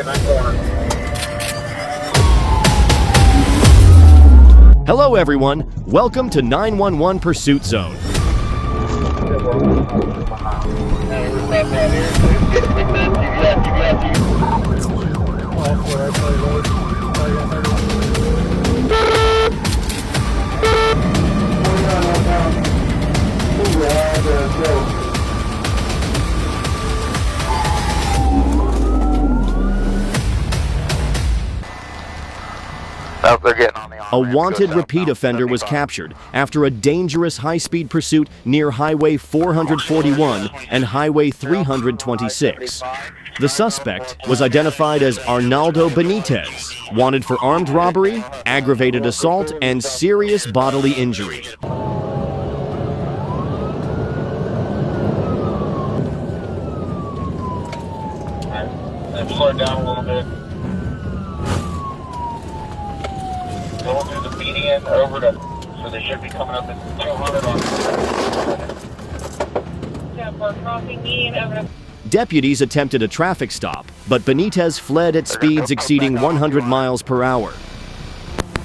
that corner. Hello everyone, welcome to 911 Pursuit Zone. A wanted repeat offender was captured after a dangerous high-speed pursuit near Highway 441 and Highway 326. The suspect was identified as Arnaldo Benitez, wanted for armed robbery, aggravated assault, and serious bodily injury. Let's slow it down a little bit. Going through the median over to, so they should be coming up at 200 on. Yeah, we're crossing median over to. Deputies attempted a traffic stop, but Benitez fled at speeds exceeding 100 miles per hour.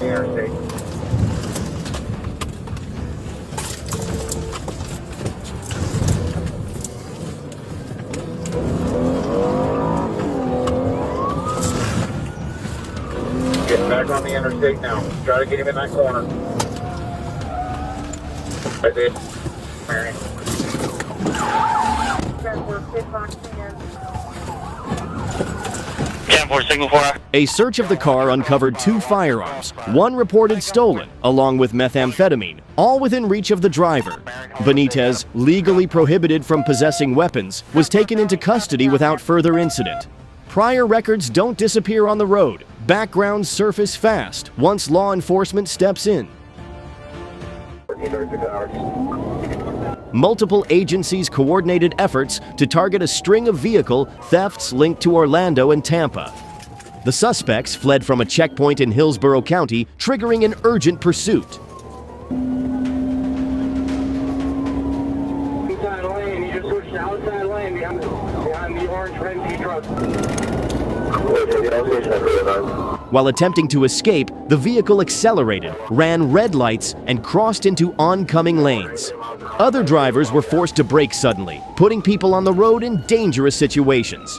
Interstate. Getting back on the interstate now. Try to get him in that corner. Right there. Mary. A search of the car uncovered 2 firearms, one reported stolen, along with methamphetamine, all within reach of the driver. Benitez, legally prohibited from possessing weapons, was taken into custody without further incident. Prior records don't disappear on the road. Backgrounds surface fast once law enforcement steps in. Multiple agencies coordinated efforts to target a string of vehicle thefts linked to Orlando and Tampa. The suspects fled from a checkpoint in Hillsborough County, triggering an urgent pursuit. Inside lane, you just switched to outside lane behind the orange Renzi truck. While attempting to escape, the vehicle accelerated, ran red lights, and crossed into oncoming lanes. Other drivers were forced to brake suddenly, putting people on the road in dangerous situations.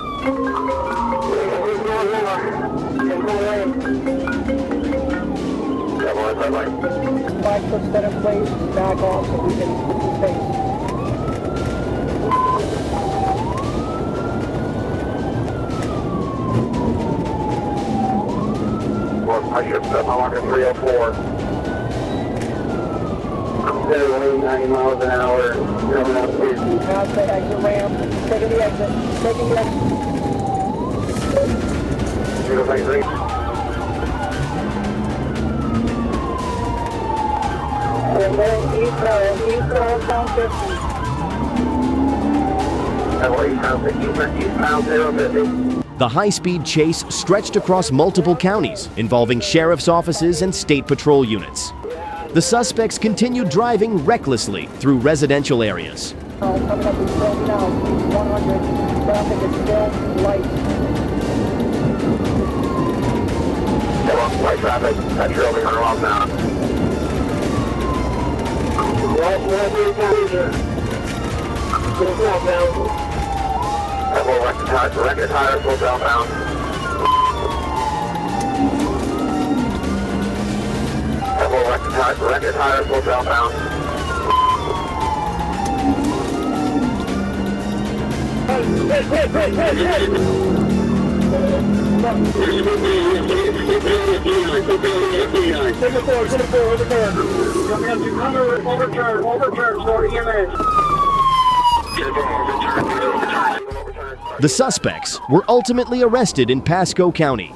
Bike puts that in place, back off so we can face. I should set my lock at 304. Steadily 90 miles an hour, coming up speed. Now to exit ramp, taking the exit, taking the exit. 053. And then eastbound, down 50. Eastbound 050. The high-speed chase stretched across multiple counties, involving sheriff's offices and state patrol units. The suspects continued driving recklessly through residential areas. Coming up is slowing down, 100. Traffic is still light. Light traffic, that's your over 100 miles an hour. Full southbound. Record tires, full southbound. Record tires, full southbound. Overturn, for EMS. The suspects were ultimately arrested in Pasco County.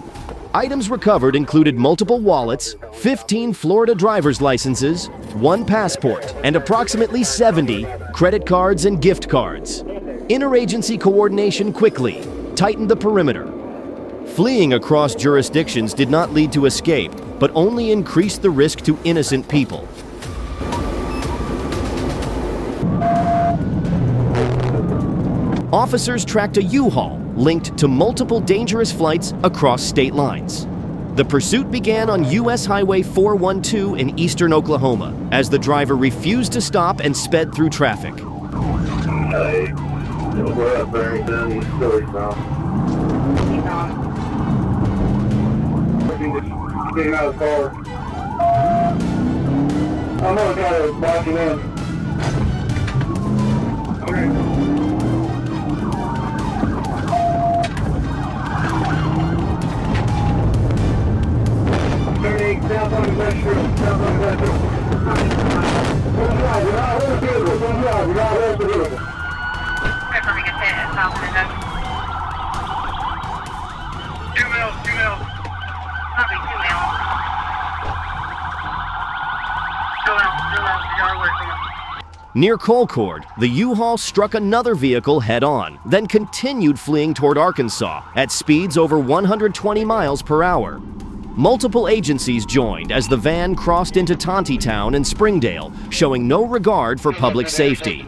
Items recovered included multiple wallets, 15 Florida driver's licenses, 1 passport, and approximately 70 credit cards and gift cards. Interagency coordination quickly tightened the perimeter. Fleeing across jurisdictions did not lead to escape, but only increased the risk to innocent people. Officers tracked a U-Haul linked to multiple dangerous flights across state lines. The pursuit began on U.S. Highway 412 in eastern Oklahoma as the driver refused to stop and sped through traffic. Hey, we're up Barrington, East Philly now. Getting out of the car. I'm gonna try to block him in. Okay. 38 south on the West Shore, south on the West Shore. Don't drive, you're not on the vehicle. Don't drive, you're not on the vehicle. Confirming a hit at South Window. 2 mils, 2 mils. Copy, 2 mil. 2 mil, 2 mil, you are working. Near Colcord, the U-Haul struck another vehicle head-on, then continued fleeing toward Arkansas at speeds over 120 miles per hour. Multiple agencies joined as the van crossed into Tontitown and Springdale, showing no regard for public safety.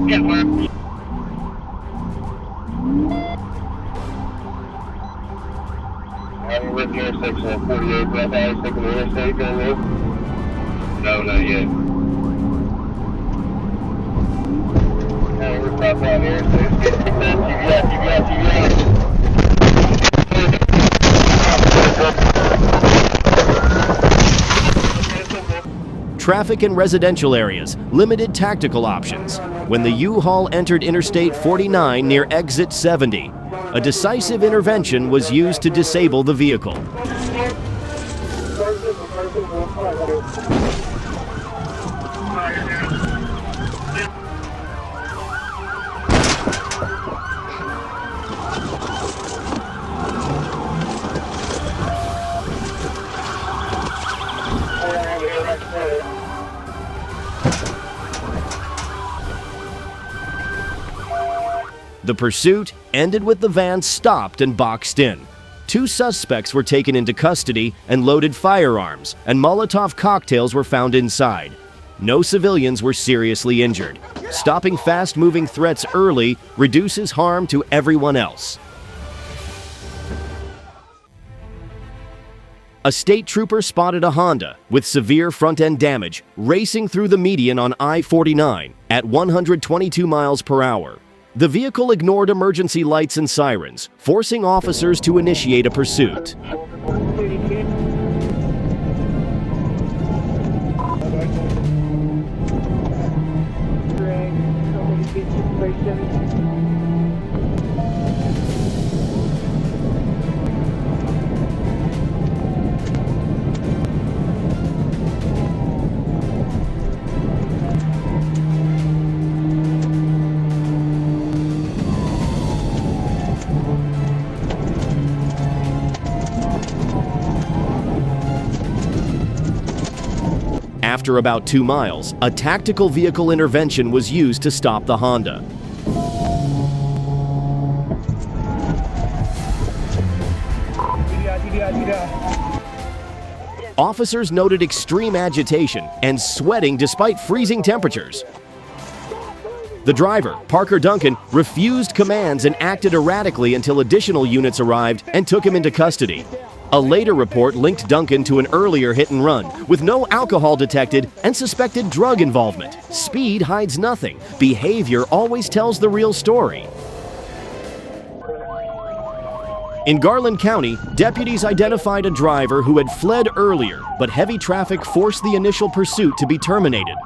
Get work. I'm with your section 48, Breath House, taking the interstate, going there? No, not yet. Hey, we're stopped on the interstate. TVI. Traffic in residential areas limited tactical options. When the U-Haul entered Interstate 49 near Exit 70, a decisive intervention was used to disable the vehicle. The pursuit ended with the van stopped and boxed in. 2 suspects were taken into custody and loaded firearms, and Molotov cocktails were found inside. No civilians were seriously injured. Stopping fast-moving threats early reduces harm to everyone else. A state trooper spotted a Honda with severe front-end damage racing through the median on I-49 at 122 miles per hour. The vehicle ignored emergency lights and sirens, forcing officers to initiate a pursuit. After about 2 miles, a tactical vehicle intervention was used to stop the Honda. Officers noted extreme agitation and sweating despite freezing temperatures. The driver, Parker Duncan, refused commands and acted erratically until additional units arrived and took him into custody. A later report linked Duncan to an earlier hit-and-run, with no alcohol detected and suspected drug involvement. Speed hides nothing. Behavior always tells the real story. In Garland County, deputies identified a driver who had fled earlier, but heavy traffic forced the initial pursuit to be terminated.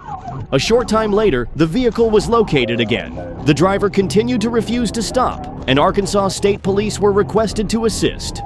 A short time later, the vehicle was located again. The driver continued to refuse to stop, and Arkansas State Police were requested to assist.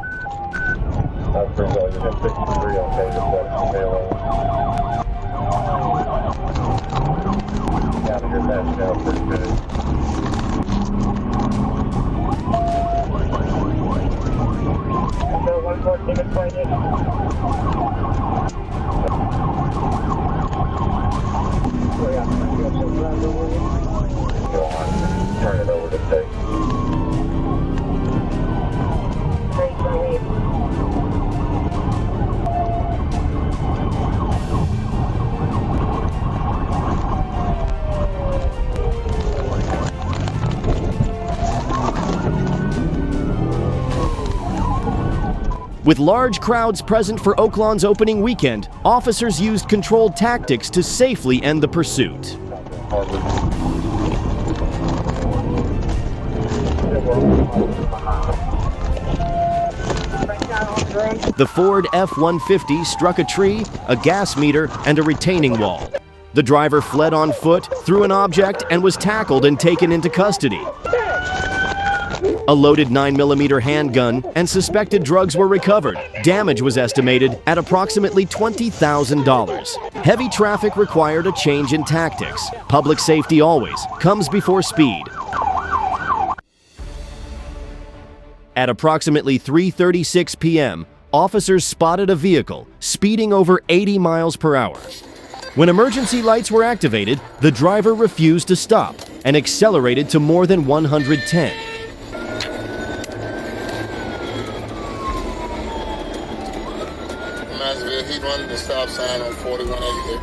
With large crowds present for Oaklawn's opening weekend, officers used controlled tactics to safely end the pursuit. The Ford F-150 struck a tree, a gas meter, and a retaining wall. The driver fled on foot, threw an object, and was tackled and taken into custody. A loaded 9mm handgun and suspected drugs were recovered. Damage was estimated at approximately $20,000. Heavy traffic required a change in tactics. Public safety always comes before speed. At approximately 3:36 p.m., officers spotted a vehicle speeding over 80 miles per hour. When emergency lights were activated, the driver refused to stop and accelerated to more than 110. He run the stop sign on 4180.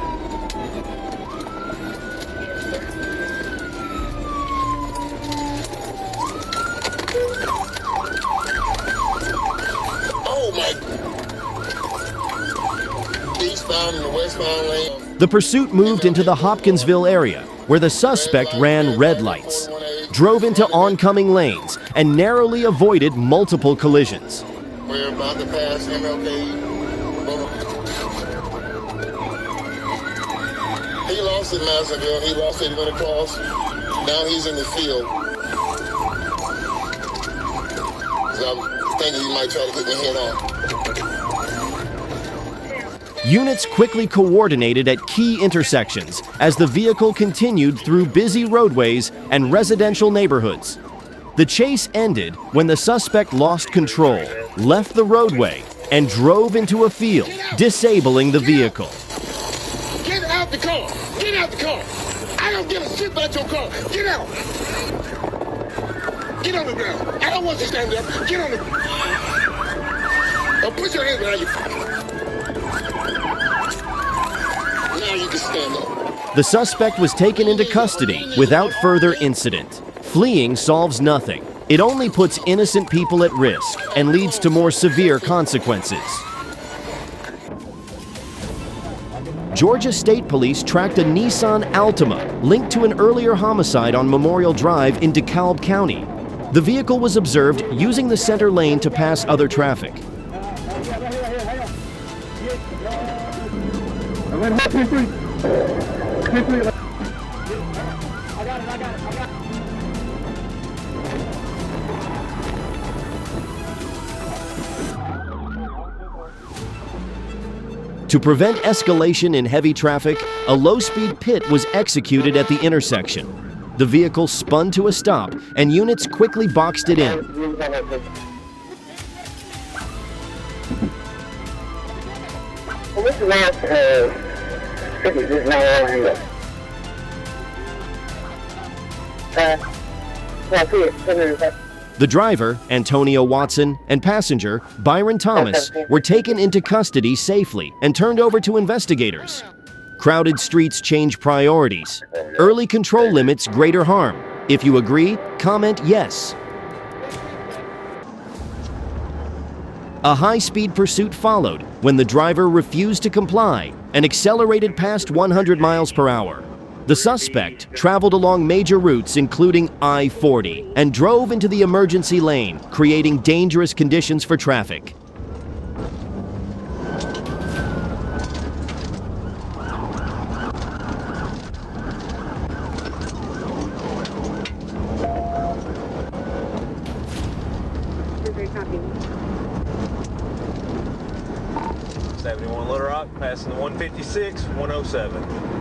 Oh my! Eastbound and the westbound lane. The pursuit moved into the Hopkinsville area, where the suspect ran red lights, drove into oncoming lanes, and narrowly avoided multiple collisions. We're about to pass MLK. He lost in Madisonville. He lost it, went across. Now he's in the field. So I'm thinking he might try to get me head on. Units quickly coordinated at key intersections as the vehicle continued through busy roadways and residential neighborhoods. The chase ended when the suspect lost control, left the roadway, and drove into a field, disabling the vehicle. Get out the car! Get out the car! I don't give a shit about your car! Get out! Get on the ground! I don't want you standing up! Get on the ground! Oh, put your hands behind you! Now you can stand up. The suspect was taken into custody without further incident. Fleeing solves nothing. It only puts innocent people at risk and leads to more severe consequences. Georgia State Police tracked a Nissan Altima linked to an earlier homicide on Memorial Drive in DeKalb County. The vehicle was observed using the center lane to pass other traffic. To prevent escalation in heavy traffic, a low-speed pit was executed at the intersection. The vehicle spun to a stop, and units quickly boxed it in. The driver, Antonio Watson, and passenger, Byron Thomas, were taken into custody safely and turned over to investigators. Crowded streets change priorities. Early control limits greater harm. If you agree, comment yes. A high-speed pursuit followed when the driver refused to comply and accelerated past 100 miles per hour. The suspect traveled along major routes including I-40 and drove into the emergency lane, creating dangerous conditions for traffic. Very copy. 71 Little Rock, passing the 156, 107.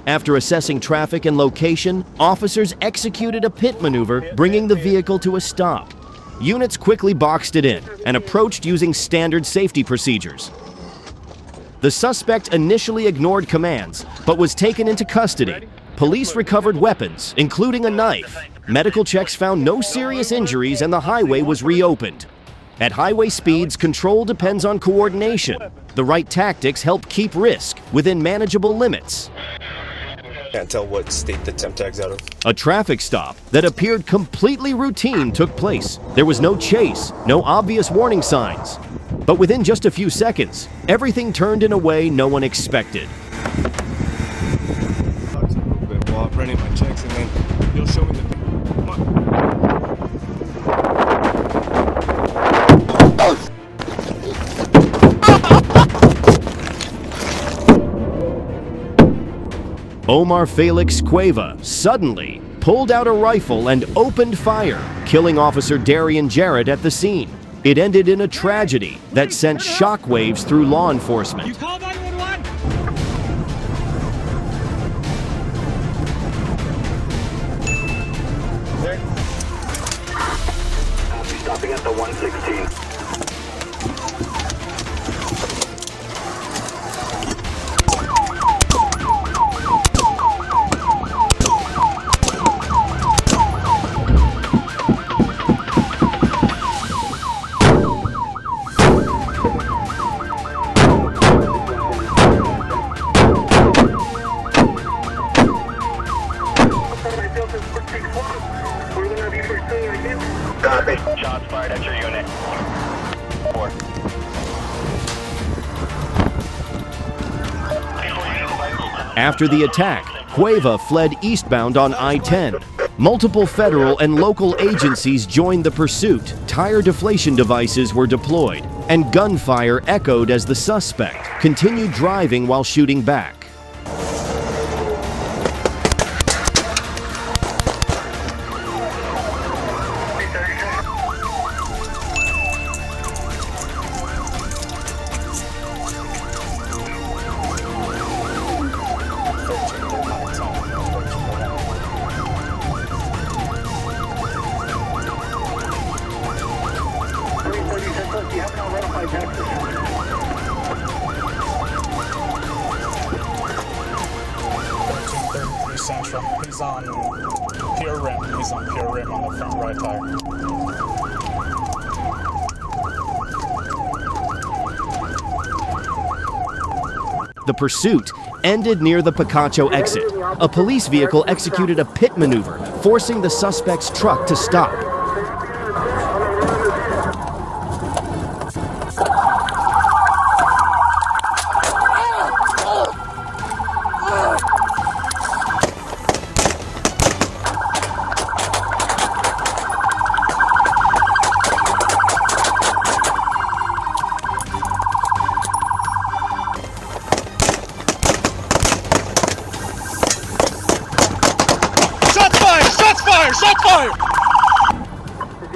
After assessing traffic and location, officers executed a pit maneuver, bringing the vehicle to a stop. Units quickly boxed it in and approached using standard safety procedures. The suspect initially ignored commands, but was taken into custody. Police recovered weapons, including a knife. Medical checks found no serious injuries and the highway was reopened. At highway speeds, control depends on coordination. The right tactics help keep risk within manageable limits. Can't tell what state the temp tag's out of. A traffic stop that appeared completely routine took place. There was no chase, no obvious warning signs. But within just a few seconds, everything turned in a way no one expected. Talk to you a little bit while I'm running my checks, and then you'll show me the. Come on. Omar Felix Cueva suddenly pulled out a rifle and opened fire, killing Officer Darian Jarrett at the scene. It ended in a tragedy that sent shockwaves through law enforcement. You call 911? Stopping at the 116. Shots fired at your unit. 4. After the attack, Cueva fled eastbound on I-10. Multiple federal and local agencies joined the pursuit. Tire deflation devices were deployed, and gunfire echoed as the suspect continued driving while shooting back. Central. He's on pure rim. He's on pure rim on the front right tire. The pursuit ended near the Picacho exit. A police vehicle executed a pit maneuver, forcing the suspect's truck to stop.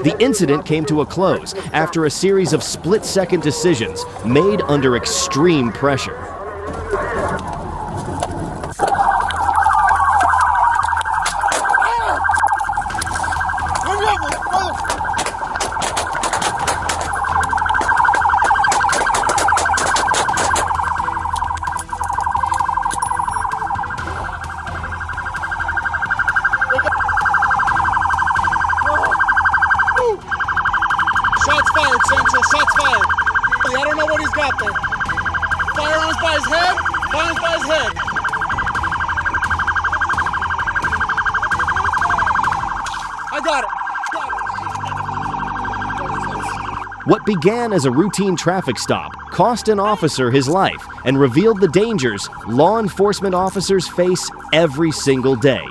The incident came to a close after a series of split-second decisions made under extreme pressure. Shots fired, Central. Shots fired. I don't know what he's got there. Firearms by his head. Firearms by his head. I got it. What began as a routine traffic stop cost an officer his life and revealed the dangers law enforcement officers face every single day.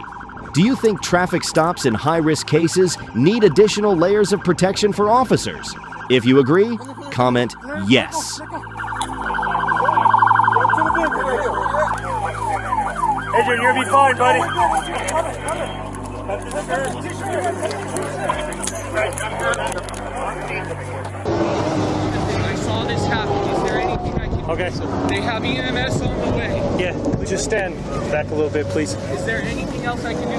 Do you think traffic stops in high-risk cases need additional layers of protection for officers? If you agree, comment yes. Adrian, you'll be fine, buddy. I saw this happen. Is there anything I can do? Okay. They have EMS on the way. Yeah, just stand back a little bit, please. Is there anything else I can do?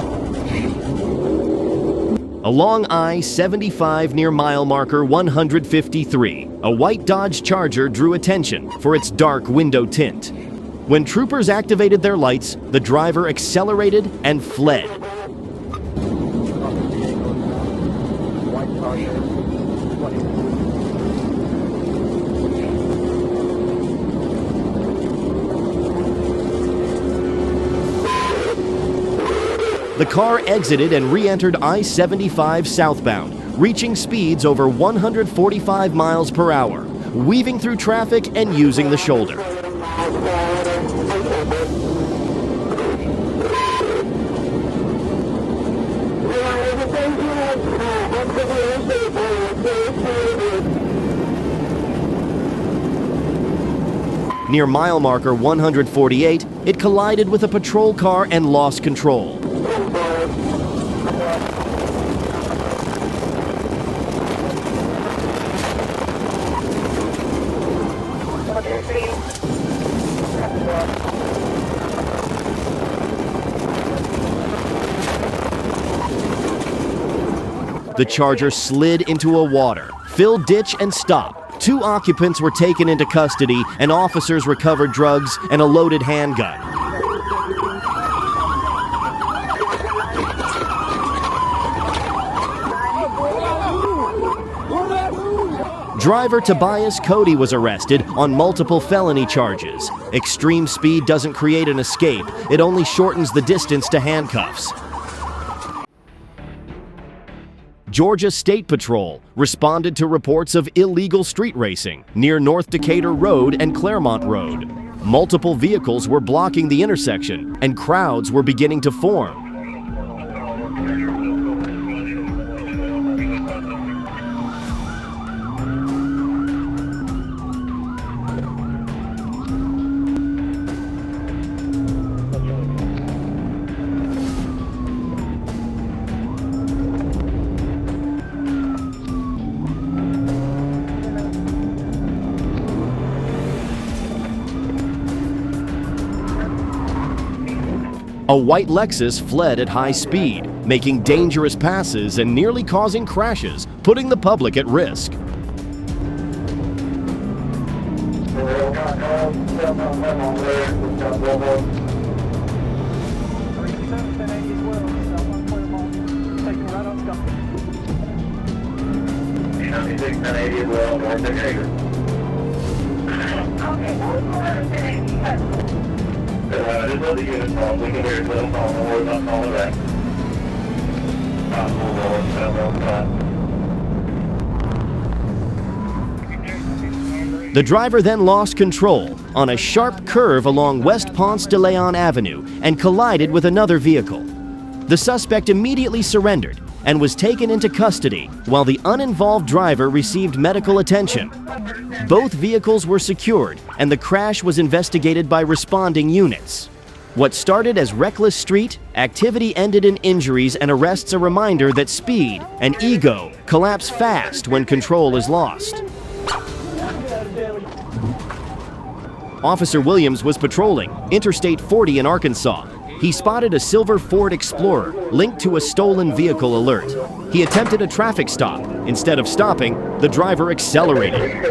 Along I-75 near mile marker 153, a white Dodge Charger drew attention for its dark window tint. When troopers activated their lights, the driver accelerated and fled. The car exited and re-entered I-75 southbound, reaching speeds over 145 miles per hour, weaving through traffic and using the shoulder. Near mile marker 148, it collided with a patrol car and lost control. The Charger slid into a water, filled ditch, and stopped. 2 occupants were taken into custody, and officers recovered drugs and a loaded handgun. Driver Tobias Cody was arrested on multiple felony charges. Extreme speed doesn't create an escape, it only shortens the distance to handcuffs. Georgia State Patrol responded to reports of illegal street racing near North Decatur Road and Claremont Road. Multiple vehicles were blocking the intersection, and crowds were beginning to form. A white Lexus fled at high speed, making dangerous passes and nearly causing crashes, putting the public at risk. There's other units on. We can hear it. Let them call. We're not calling back. The driver then lost control on a sharp curve along West Ponce de Leon Avenue and collided with another vehicle. The suspect immediately surrendered and was taken into custody while the uninvolved driver received medical attention. Both vehicles were secured and the crash was investigated by responding units. What started as reckless street activity ended in injuries and arrests, a reminder that speed and ego collapse fast when control is lost. Officer Williams was patrolling Interstate 40 in Arkansas. He spotted a silver Ford Explorer linked to a stolen vehicle alert. He attempted a traffic stop. Instead of stopping, the driver accelerated.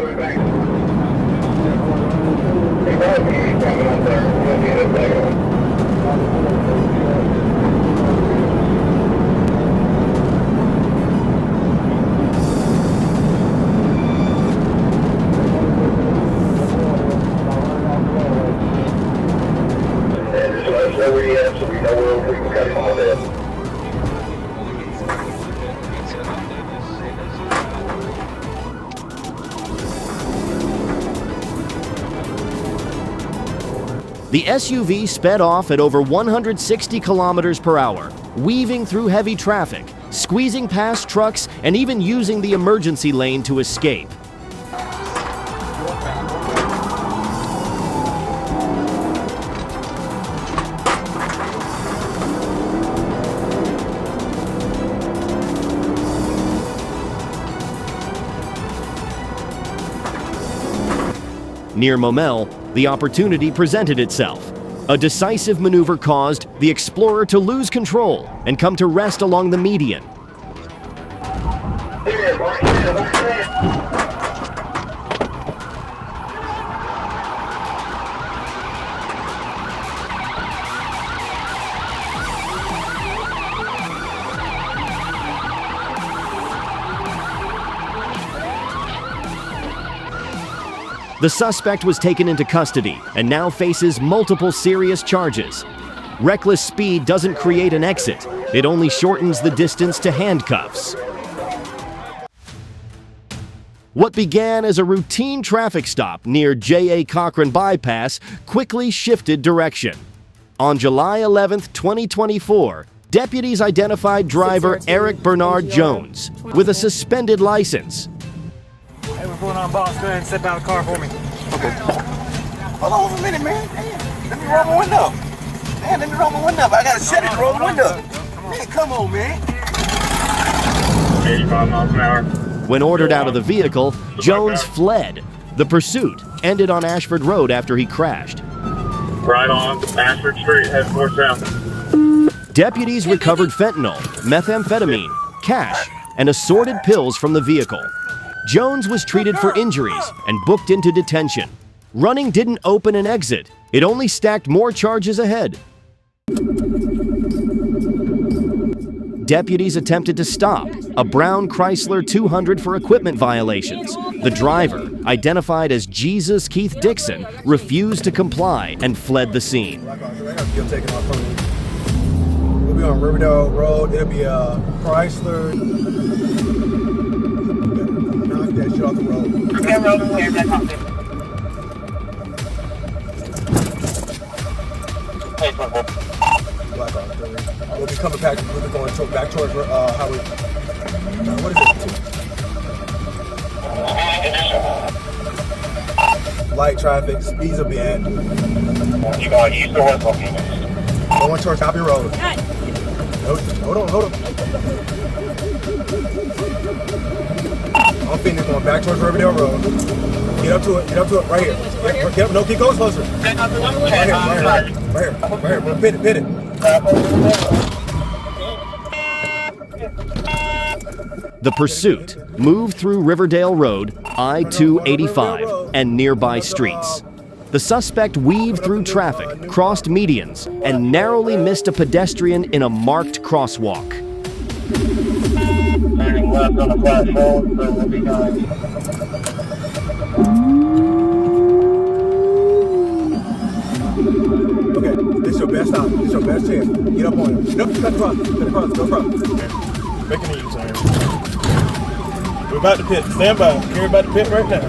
The SUV sped off at over 160 kilometers per hour, weaving through heavy traffic, squeezing past trucks, and even using the emergency lane to escape. Near Momel, the opportunity presented itself. A decisive maneuver caused the Explorer to lose control and come to rest along the median. The suspect was taken into custody and now faces multiple serious charges. Reckless speed doesn't create an exit. It only shortens the distance to handcuffs. What began as a routine traffic stop near J.A. Cochran Bypass quickly shifted direction. On July 11, 2024, deputies identified driver Eric Bernard Jones with a suspended license. Hey, we're going on, boss. Go ahead and set down the car for me. Okay. Hold on for a minute, man. Damn. Let me roll my window. Man, let me roll my window. I gotta set it to roll the window. Man, come on, man. 85 miles an hour. When ordered out of the vehicle, Jones fled. The pursuit ended on Ashford Road after he crashed. Right on Ashford Street, head north south. Deputies recovered fentanyl, methamphetamine, cash, and assorted pills from the vehicle. Jones was treated for injuries and booked into detention. Running didn't open an exit. It only stacked more charges ahead. Deputies attempted to stop a brown Chrysler 200 for equipment violations. The driver, identified as Jesus Keith Dixon, refused to comply and fled the scene. We'll be on Riverdale Road. It'll be a Chrysler. Knock that shit off the road. We'll be coming back. We'll be going back towards Highway. What is it? Light traffic. Speeds will be at. You going east or west on me? Going towards Copy Road. Hold on. I'm feeling going back towards Riverdale Road. Get up to it, right here. Get up, no, keep going closer. Right here. We'll pit it. The pursuit moved through Riverdale Road, I-285, and nearby streets. The suspect weaved through traffic, crossed medians, and narrowly missed a pedestrian in a marked crosswalk. Turning left on the flat road, so we'll be going. Okay, this is your best stop. This is your best chance. Get up on him. Nope, cut across, go across. Making a U-turn. We're about to pit. Stand by. You're about to pit right now.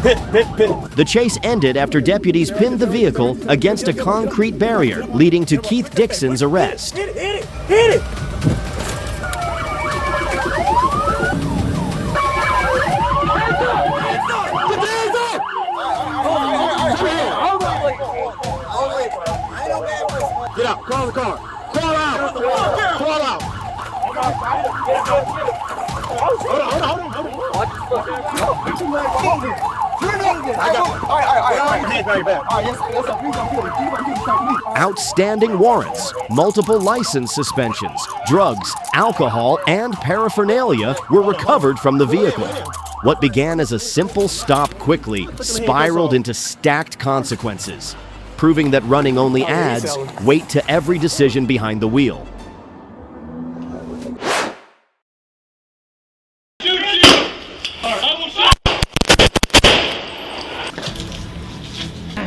Pit. The chase ended after deputies pinned the vehicle against a concrete barrier, leading to Keith Dixon's arrest. Hit it! Get out, crawl the car. Crawl out. Hold on. Outstanding warrants, multiple license suspensions, drugs, alcohol, and paraphernalia were recovered from the vehicle. What began as a simple stop quickly spiraled into stacked consequences, proving that running only adds weight to every decision behind the wheel.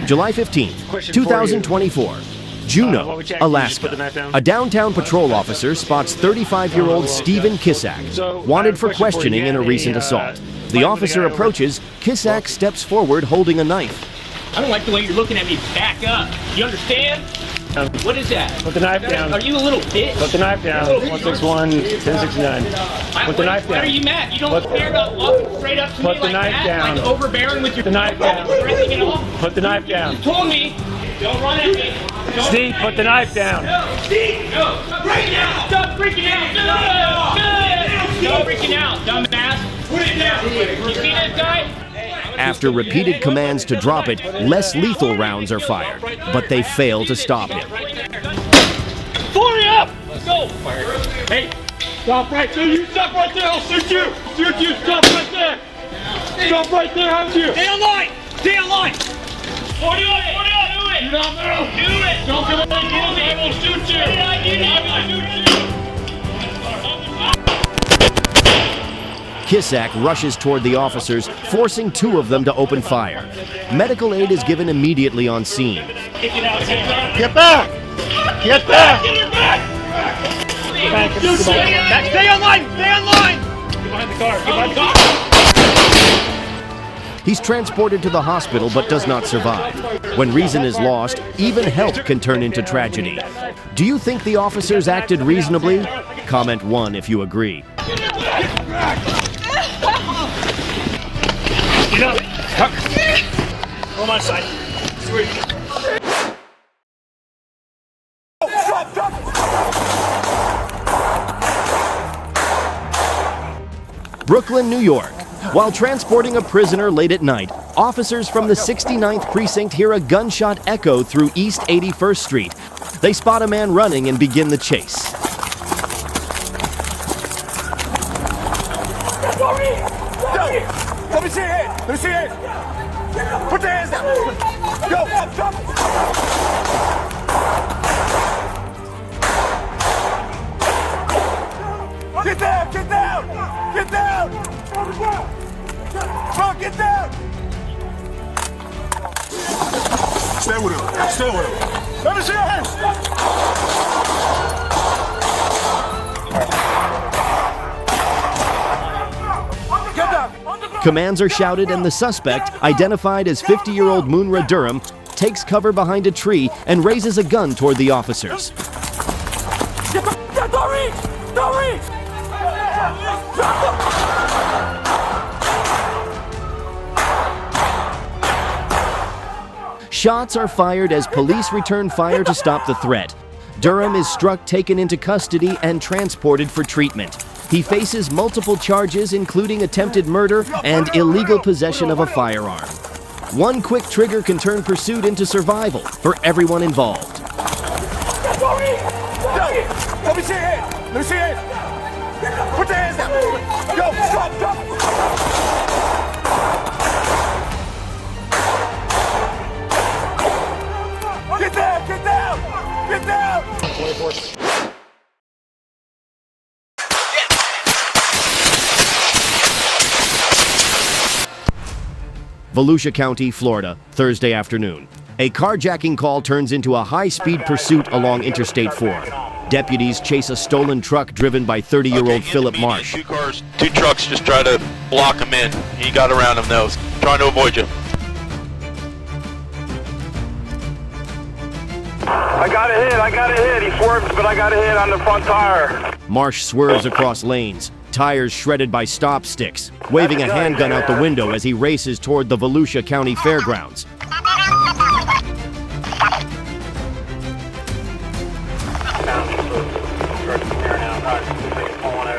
July 15th, 2024, Juneau, Alaska. A downtown patrol officer spots 35-year-old Stephen Kissack, wanted for questioning in a recent assault. The officer approaches. Kissack steps forward holding a knife. I don't like the way you're looking at me. Back up. You understand? What is that? Put the knife down. Are you a little bitch? Put the knife down. 161, 1069. Put the knife down. Why are you mad? You don't dare to walk straight up to me like that. Put the knife down. Like overbearing with your the knife down. Everything at all. Put the knife down. You told me. Don't run at me. Steve, put the knife down. No, Steve, no. Right now. Stop freaking out. Stop freaking out, dumbass. Put it down. You see this guy? After repeated commands to drop it, less lethal rounds are fired, but they fail to stop him. 40 up! Let's go! Hey, stop right there! You stop right there! I'll shoot you! Shoot you! Stop right there! Stop right there! How'd you? Stay on line! Stay on line! 40 up! 40 up! Do it! Do it! Don't come on! I will shoot you! I will shoot you! Kissack rushes toward the officers, forcing 2 of them to open fire. Medical aid is given immediately on scene. Get back! Get back! Get your back! Stay on line! Stay on line! Get behind the car! Get behind the car! He's transported to the hospital but does not survive. When reason is lost, even help can turn into tragedy. Do you think the officers acted reasonably? Comment 1 if you agree. Get up! On my side. Sweet. Brooklyn, New York. While transporting a prisoner late at night, officers from the 69th Precinct hear a gunshot echo through East 81st Street. They spot a man running and begin the chase. Let me see your head. Let me see your head. Put your hands down. Go. Get down. Get down. Get down. Bro, get down. Stay with him. Stay with him. Let me see your hands. Get down. Commands are shouted and the suspect, identified as 50-year-old Munra Durham, takes cover behind a tree and raises a gun toward the officers. Don't reach! Don't reach! Shots are fired as police return fire to stop the threat. Durham is struck, taken into custody, and transported for treatment. He faces multiple charges, including attempted murder and illegal possession of a firearm. One quick trigger can turn pursuit into survival for everyone involved. Let me see your head. Let me see your head. Put your hands down. Go. Stop. Get down. Get down. Get down. Volusia County, Florida, Thursday afternoon. A carjacking call turns into a high-speed pursuit along Interstate 4. Deputies chase a stolen truck driven by 30-year-old Philip Marsh. 2 cars, 2 trucks just try to block him in. He got around him though, trying to avoid you. I got a hit. He swerved, but I got a hit on the front tire. Marsh swerves across lanes, tires shredded by stop sticks, waving a handgun out the window as he races toward the Volusia County Fairgrounds.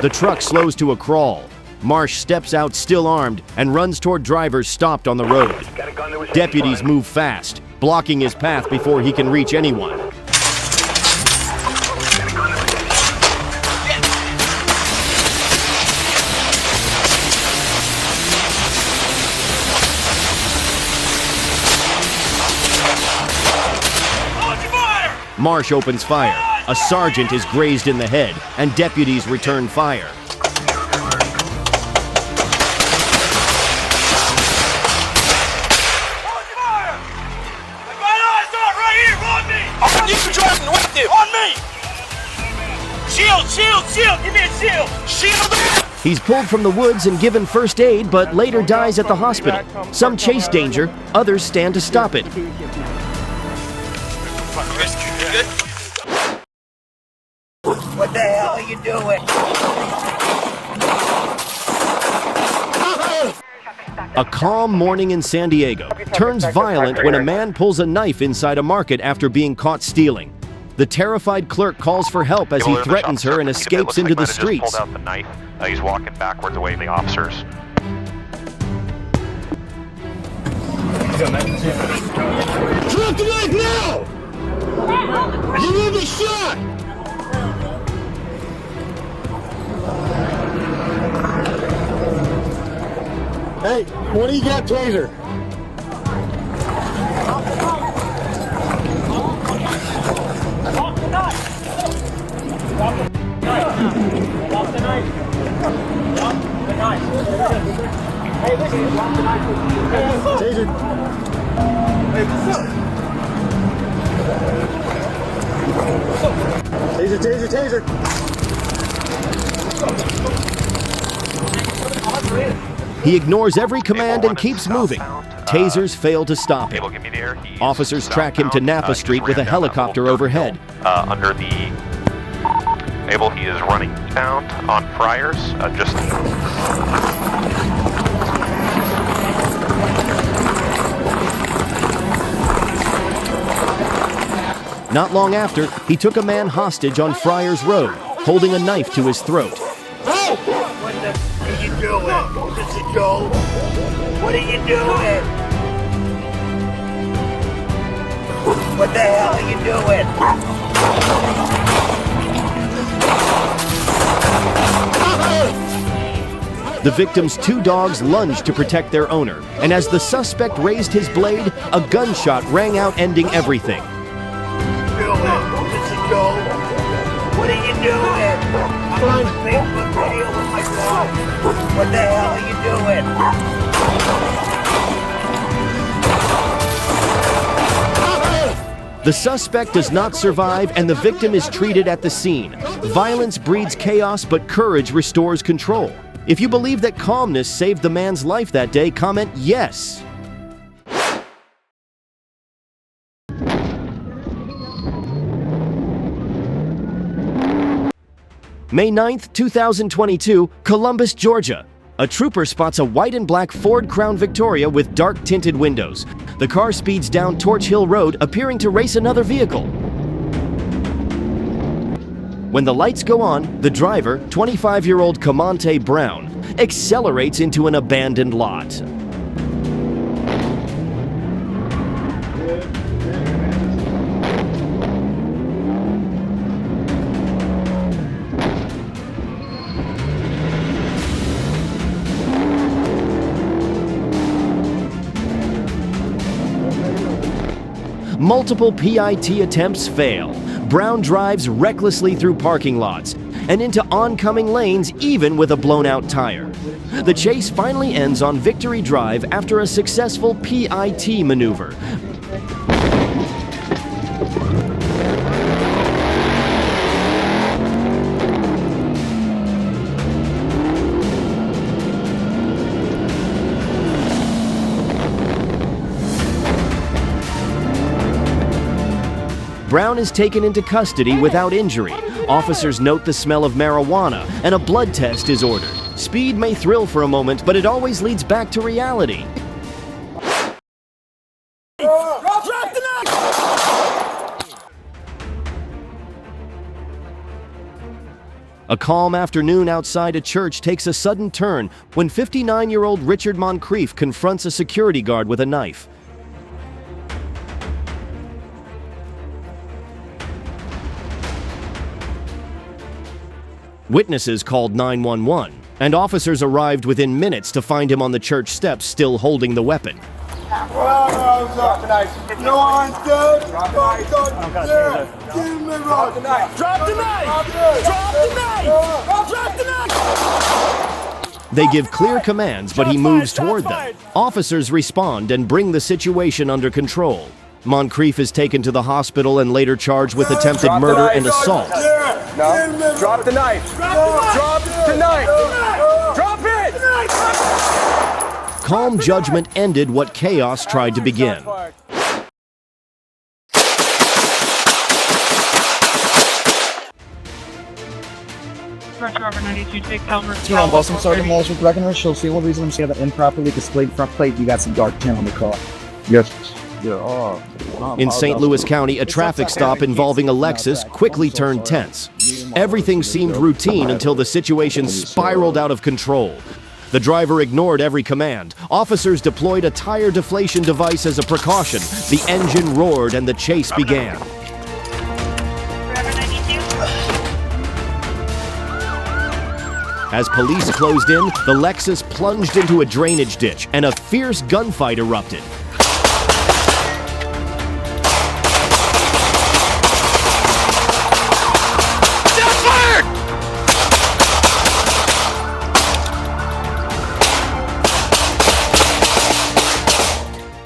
The truck slows to a crawl. Marsh steps out still armed and runs toward drivers stopped on the road. Deputies move fast, blocking his path before he can reach anyone. Marsh opens fire. A sergeant is grazed in the head, and deputies return fire. Shield! Give me a shield! Shield! He's pulled from the woods and given first aid, but later dies at the hospital. Some chase danger, others stand to stop it. What the hell are you doing? A calm morning in San Diego turns violent when a man pulls a knife inside a market after being caught stealing. The terrified clerk calls for help as he threatens her and escapes into the streets. Pulled out the knife. He's walking backwards away from the officers. Drop the knife now! You will be shot! Hey, what do you got, Taser? Drop the knife. Hey, listen, drop the knife. Taser. Hey, what's up? Taser, taser, taser. He ignores every command and keeps moving. Tasers fail to stop him. Officers track him to Napa Street with a helicopter overhead. Under the Abel, he is running down on Friars. Not long after, he took a man hostage on Friars Road, holding a knife to his throat. What the are you doing? This is Joe. What are you doing? What the hell are you doing? The victim's two dogs lunged to protect their owner, and as the suspect raised his blade, a gunshot rang out, ending everything. This is Joe. What are you doing? I'm on a Facebook video with my phone. What the hell are you doing? The suspect does not survive, and the victim is treated at the scene. Violence breeds chaos, but courage restores control. If you believe that calmness saved the man's life that day, comment yes. May 9th, 2022, Columbus, Georgia. A trooper spots a white and black Ford Crown Victoria with dark tinted windows. The car speeds down Torch Hill Road, appearing to race another vehicle. When the lights go on, the driver, 25-year-old Camonte Brown, accelerates into an abandoned lot. Multiple PIT attempts fail. Brown drives recklessly through parking lots and into oncoming lanes, even with a blown-out tire. The chase finally ends on Victory Drive after a successful PIT maneuver. Brown is taken into custody without injury. Officers note the smell of marijuana, and a blood test is ordered. Speed may thrill for a moment, but it always leads back to reality. Drop the knife! A calm afternoon outside a church takes a sudden turn when 59-year-old Richard Moncrief confronts a security guard with a knife. Witnesses called 911, and officers arrived within minutes to find him on the church steps, still holding the weapon. Drop the knife. No one's dead. Drop the knife. Drop the knife. Drop the knife. Drop the knife. Drop the knife. They give clear commands, but he moves toward them. Officers respond and bring the situation under control. Moncrief is taken to the hospital and later charged with attempted murder and assault. No. Drop the knife. Drop the knife. Drop it. Calm judgment ended what chaos tried to begin. Roger, 92, take Palmer. Tom Boston Sergeant Walsh with Breckenridge. She'll see what reason I'm saying that improperly displayed front plate. You got some dark tint on the car. Yes. In St. Louis County, a traffic stop involving a Lexus quickly turned tense. Everything seemed routine until the situation spiraled out of control. The driver ignored every command. Officers deployed a tire deflation device as a precaution. The engine roared and the chase began. As police closed in, the Lexus plunged into a drainage ditch and a fierce gunfight erupted.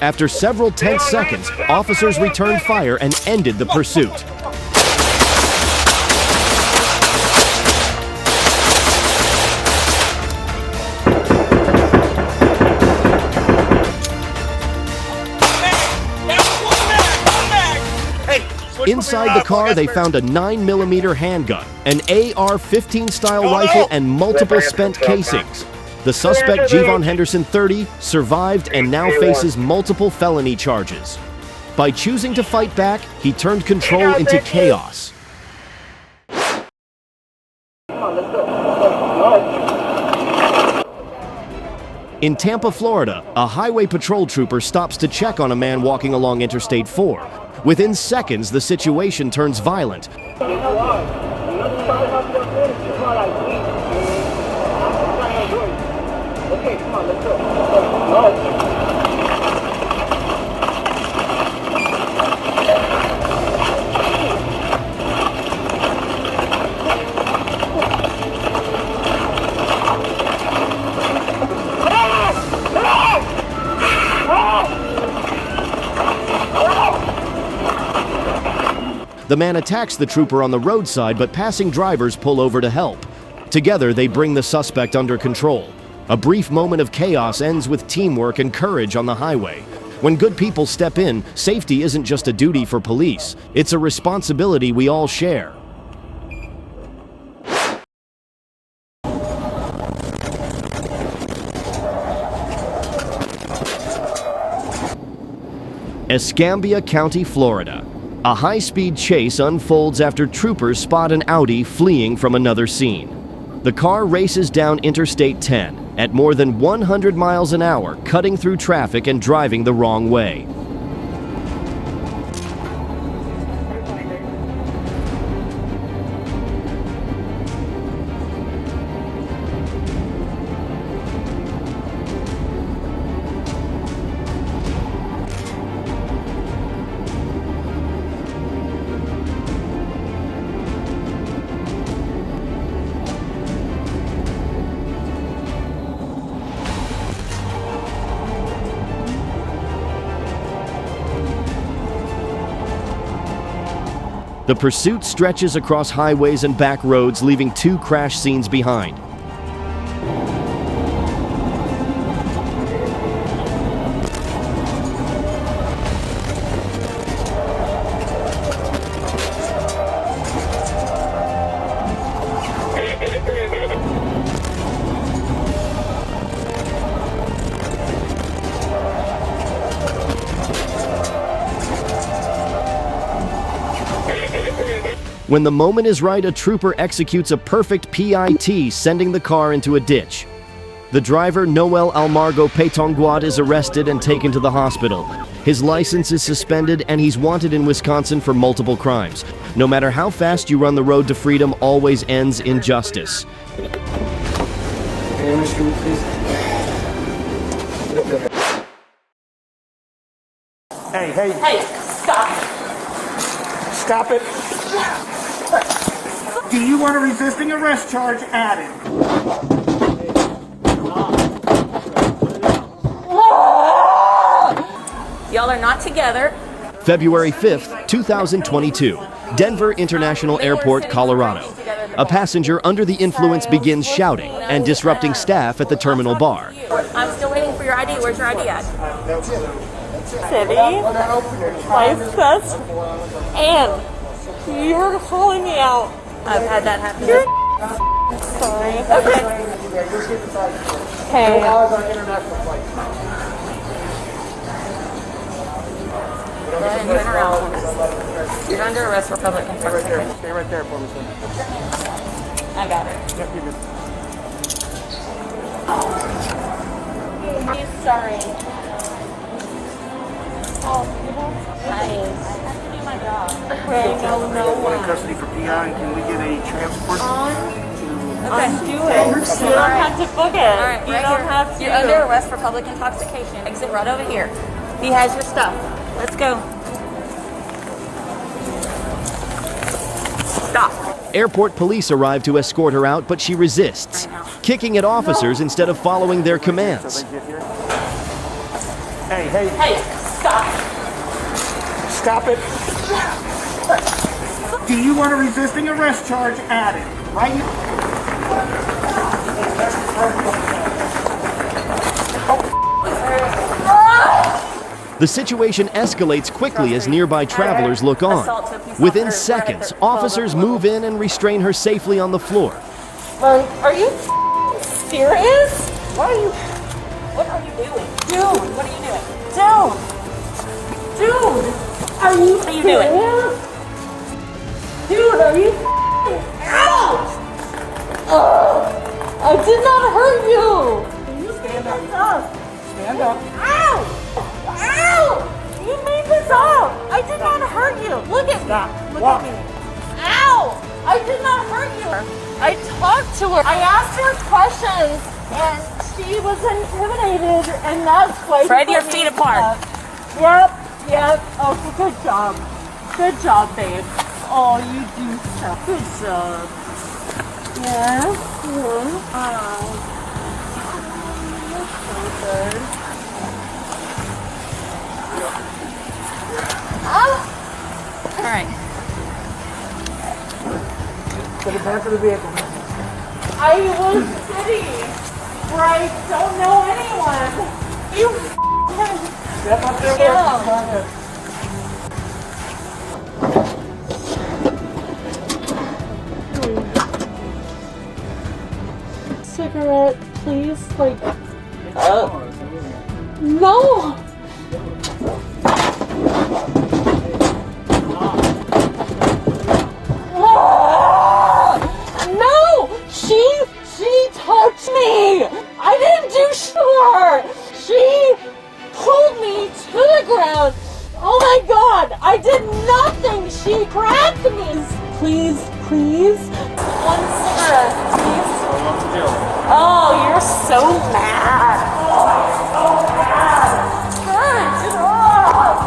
After several tense seconds, officers returned fire and ended the pursuit. Inside the car, they found a 9mm handgun, an AR-15 style rifle, and multiple spent casings. The suspect, Javon Henderson, 30, survived and now faces multiple felony charges. By choosing to fight back, he turned control into chaos. In Tampa, Florida, a highway patrol trooper stops to check on a man walking along Interstate 4. Within seconds, the situation turns violent. Okay, come on, let's go. The man attacks the trooper on the roadside, but passing drivers pull over to help. Together, they bring the suspect under control. A brief moment of chaos ends with teamwork and courage on the highway. When good people step in, safety isn't just a duty for police, it's a responsibility we all share. Escambia County, Florida. A high-speed chase unfolds after troopers spot an Audi fleeing from another scene. The car races down Interstate 10 at more than 100 miles an hour, cutting through traffic and driving the wrong way. The pursuit stretches across highways and back roads, leaving 2 crash scenes behind. When the moment is right, a trooper executes a perfect PIT, sending the car into a ditch. The driver, Noel Almargo Petonguad, is arrested and taken to the hospital. His license is suspended and he's wanted in Wisconsin for multiple crimes. No matter how fast you run, the road to freedom always ends in justice. Hey, stop. Stop it. Do you want a resisting arrest charge added? Y'all are not together. February 5th, 2022, Denver International Airport, Colorado. A passenger under the influence begins shouting and disrupting staff at the terminal bar. I'm still waiting for your ID. Where's your ID at? City, license, and you're calling me out. I've had that happen. Sorry. Okay. Hey. Turn around. You're under arrest for public intoxication. Stay right there for me, sir. I got it. Yep, you're good. I'm sorry. Oh, Nice. I have to do my job. okay, no. One in custody for PI. Can we get a transport to... Undo it. You don't have to book it. All right, You right don't here. have to. You're under arrest for public intoxication. Exit right over here. He has your stuff. Let's go. Stop. Airport police arrive to escort her out, but she resists, kicking at officers instead of following their commands. Hey, hey. Hey, stop. Stop it. Do you want a resisting arrest charge added? Right? The situation escalates quickly as nearby travelers look on. Within seconds, officers move in and restrain her safely on the floor. Are you serious? What are you doing? Dude, what are you doing? Dude, are you serious? Dude, are you out? I did not hurt you. Can you stand up? Stand up. Ow! Ow! You made this up. I did not hurt you. Look at me. Look at me. Ow! I did not hurt you. I talked to her. I asked her questions, and she was intimidated, and that's why. Spread your feet apart. Yep. Oh, good job. Good job, babe. Oh, you do so. Good job. Yes. Oh. You're so good. All right. To the back of the vehicle. I was sitting where I don't know anyone. You Step up there. Cigarette, please, like. No. No! She touched me! I didn't do sure! She pulled me to the ground! Oh my god! I did nothing! She grabbed me! Please. One cigarette, please. Oh, you're so mad! Oh, I'm so mad! Turn it off!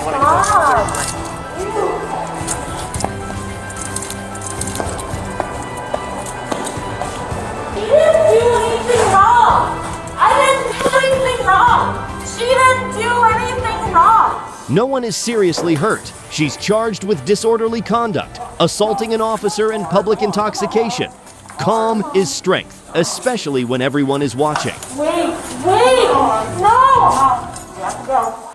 Stop! She didn't do anything wrong! I didn't do anything wrong! She didn't do anything wrong! No one is seriously hurt. She's charged with disorderly conduct, assaulting an officer, and public intoxication. Calm is strength, especially when everyone is watching. Wait! No! You have to go.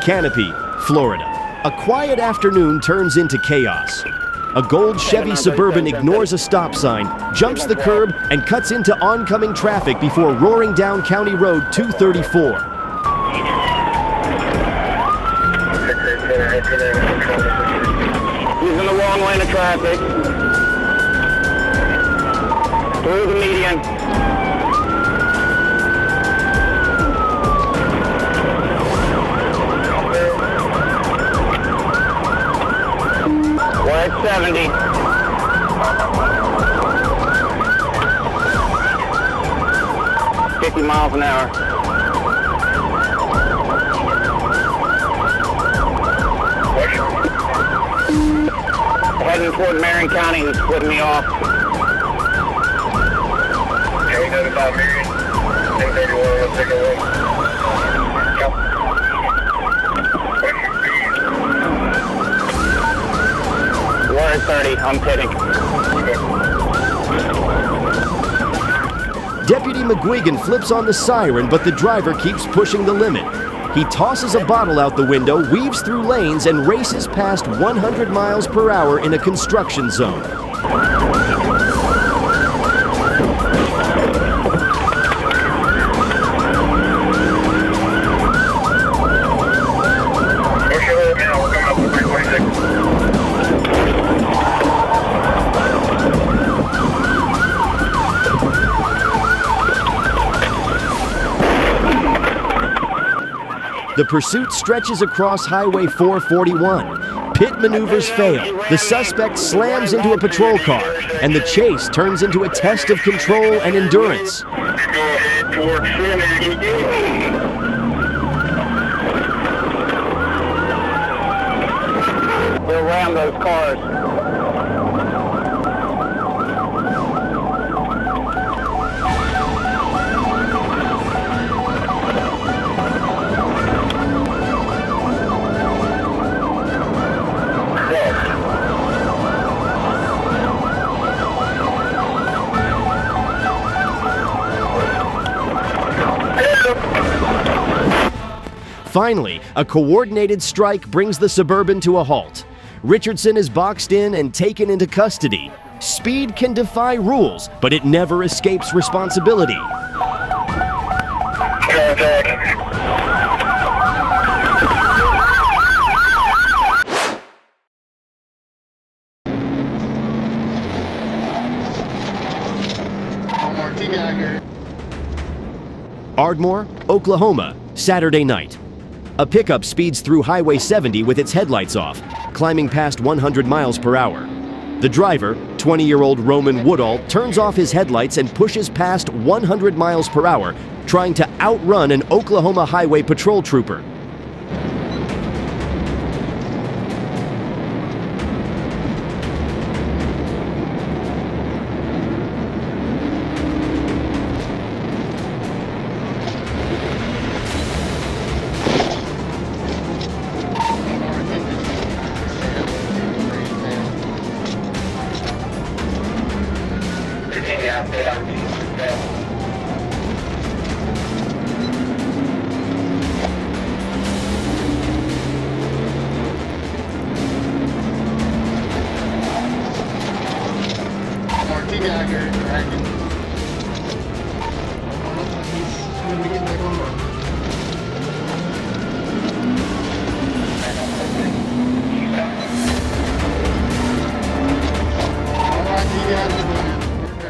Canopy, Florida. A quiet afternoon turns into chaos. A gold Chevy Suburban ignores a stop sign, jumps the curb, and cuts into oncoming traffic before roaring down County Road 234. He's in the wrong lane of traffic. Through the median. We're at 70. $50 an hour. Heading toward Marion County, he's splitting me off. Yeah, he knows about Marion. 1031, let's take a look. We're at 30, I'm kidding. Deputy McGuigan flips on the siren, but the driver keeps pushing the limit. He tosses a bottle out the window, weaves through lanes, and races past 100 miles per hour in a construction zone. The pursuit stretches across Highway 441. Pit maneuvers fail. The suspect slams into a patrol car, and the chase turns into a test of control and endurance. We'll ram those cars. Finally, a coordinated strike brings the Suburban to a halt. Richardson is boxed in and taken into custody. Speed can defy rules, but it never escapes responsibility. Ardmore, Oklahoma, Saturday night. A pickup speeds through Highway 70 with its headlights off, climbing past 100 miles per hour. The driver, 20-year-old Roman Woodall, turns off his headlights and pushes past 100 miles per hour, trying to outrun an Oklahoma Highway Patrol trooper.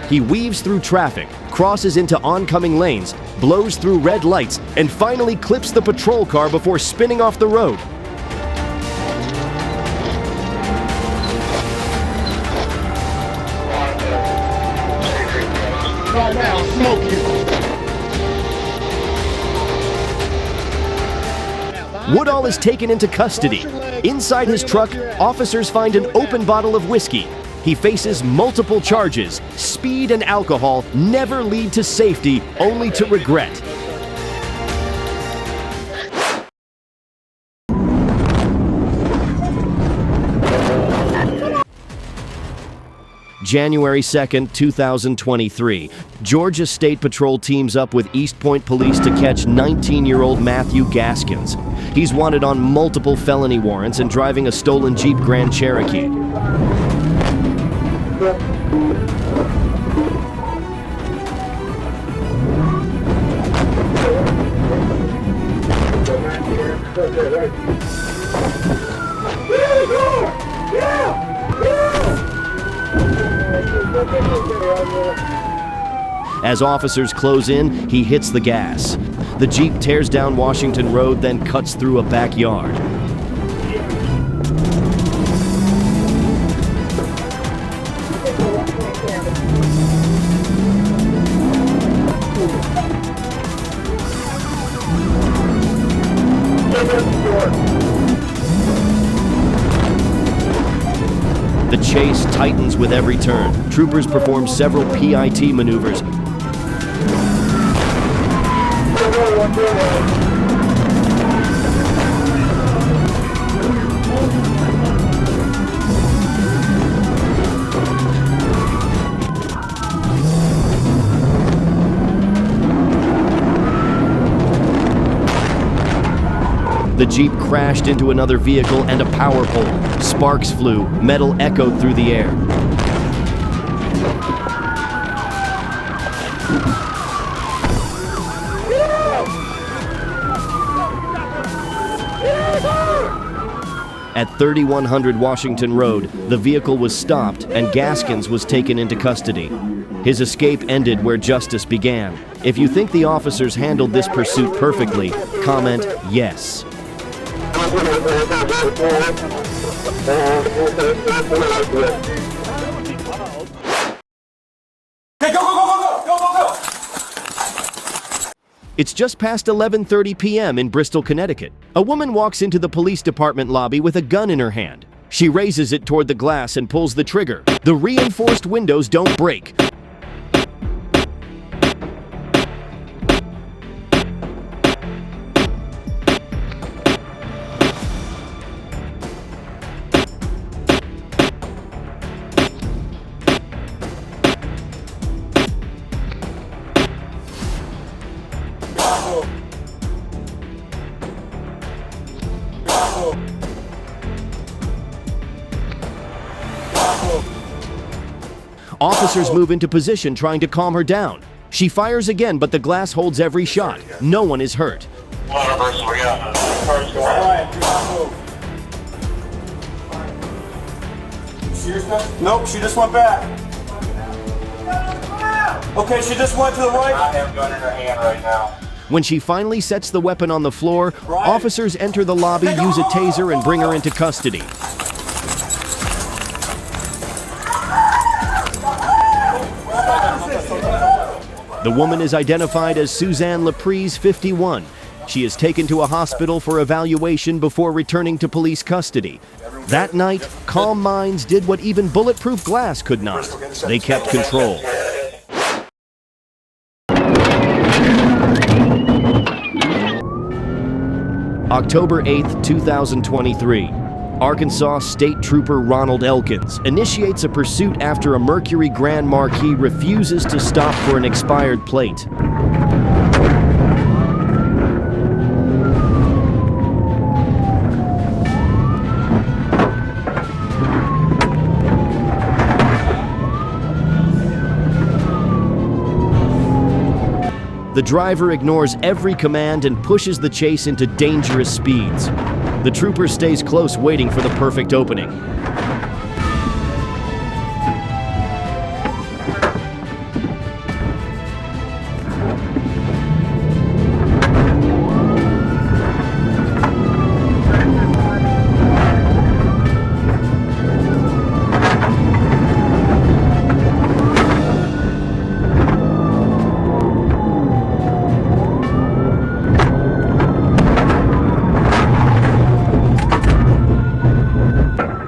He weaves through traffic, crosses into oncoming lanes, blows through red lights, and finally clips the patrol car before spinning off the road. Right now, smoke you. Woodall is taken into custody. Inside his truck, officers find an open bottle of whiskey. He faces multiple charges. Speed and alcohol never lead to safety, only to regret. January 2nd, 2023. Georgia State Patrol teams up with East Point Police to catch 19-year-old Matthew Gaskins. He's wanted on multiple felony warrants and driving a stolen Jeep Grand Cherokee. As officers close in, he hits the gas. The Jeep tears down Washington Road, then cuts through a backyard. The chase tightens with every turn. Troopers perform several PIT maneuvers. The Jeep crashed into another vehicle and a power pole. Sparks flew, metal echoed through the air. At 3100 Washington Road, the vehicle was stopped and Gaskins was taken into custody. His escape ended where justice began. If you think the officers handled this pursuit perfectly, comment yes. It's just past 11:30 p.m. in Bristol, Connecticut. A woman walks into the police department lobby with a gun in her hand. She raises it toward the glass and pulls the trigger. The reinforced windows don't break. Officers move into position trying to calm her down. She fires again, but the glass holds every shot. No one is hurt. Nope, she just went back. Okay, she just went to the right. I have a gun in her hand right now. When she finally sets the weapon on the floor, officers enter the lobby, use a taser, and bring her into custody. The woman is identified as Suzanne Laprise, 51. She is taken to a hospital for evaluation before returning to police custody. That night, calm minds did what even bulletproof glass could not. They kept control. October 8th, 2023. Arkansas State Trooper Ronald Elkins initiates a pursuit after a Mercury Grand Marquis refuses to stop for an expired plate. The driver ignores every command and pushes the chase into dangerous speeds. The trooper stays close, waiting for the perfect opening.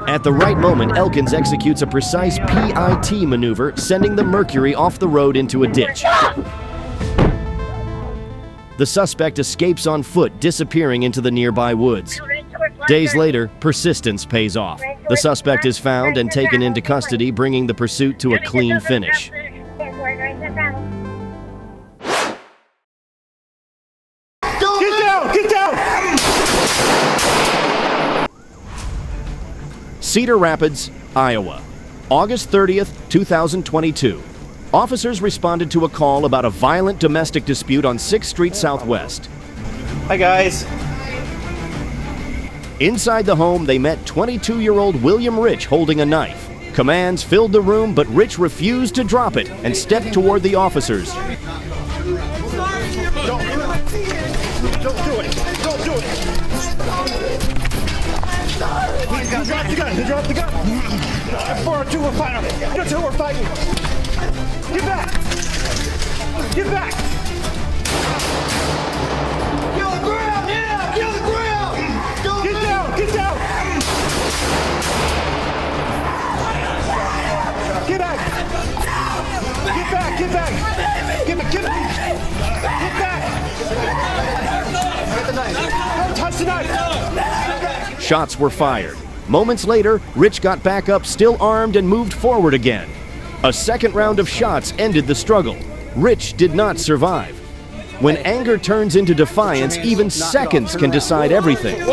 At the right moment, Elkins executes a precise PIT maneuver, sending the Mercury off the road into a ditch. The suspect escapes on foot, disappearing into the nearby woods. Days later, persistence pays off. The suspect is found and taken into custody, bringing the pursuit to a clean finish. Get down! Cedar Rapids, Iowa. August 30th, 2022. Officers responded to a call about a violent domestic dispute on 6th Street Southwest. Hi, guys. Inside the home, they met 22-year-old William Rich holding a knife. Commands filled the room, but Rich refused to drop it and stepped toward the officers. Don't do it! Don't do it! He dropped the gun! He dropped the gun! 4-2, we're fighting! 4-2, we're fighting! Get back! Get back! Kill the ground! Yeah! Kill the ground! Get down! Get down! Get back! Get back! Get back! Get back! Get back! Get the knife! Don't touch the knife! Shots were fired. Moments later, Rich got back up, still armed, and moved forward again. A second round of shots ended the struggle. Rich did not survive. When anger turns into defiance, even seconds can decide everything.